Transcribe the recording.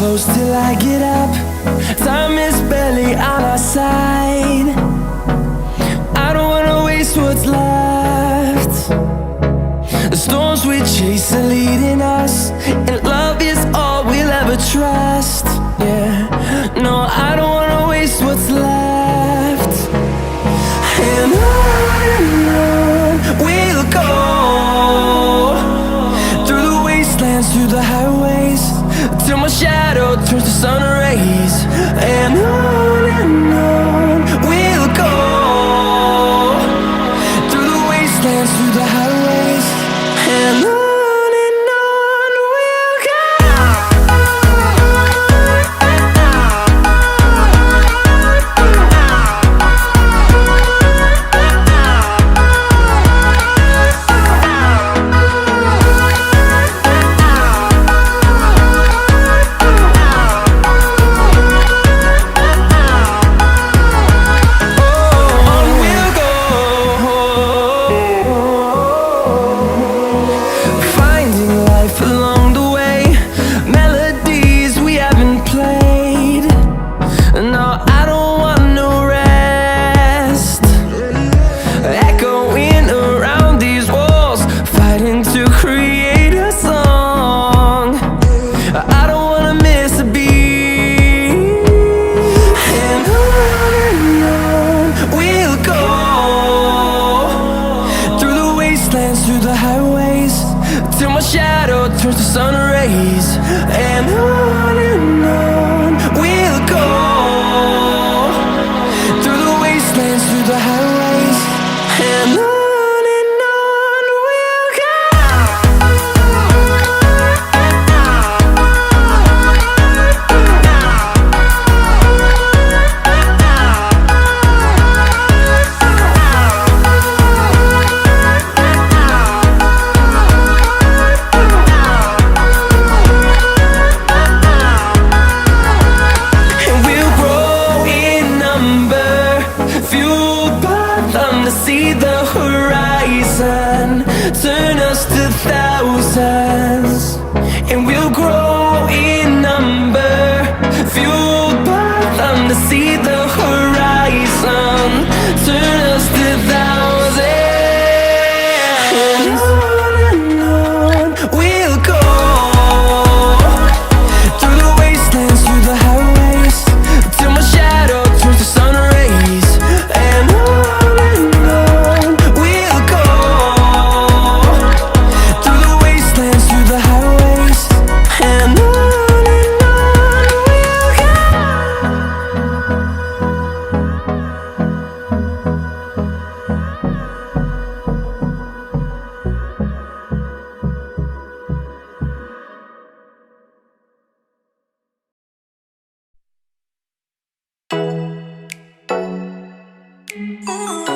close till I get up. Time is barely on our side. I don't wanna waste what's left. The storms we chase are leading us, and love is all we'll ever trust. Yeah, no, I don't wanna waste what's left. And on we'll go, through the wastelands, through the highways, till my shadow turns to sun rays. And on we'll go, through the wastelands, through the highways, and on. Through the highways, till my shadow turns to sun rays. And on we'll go, through the wastelands, through the highways, and on. See the horizon turn us to thousands, and we'll grow in number, fueled by them to see the horizon turn us to thousands. And on we'll go, through the wastelands, through the highways, till my shadow turns to sun rays. And Ooh.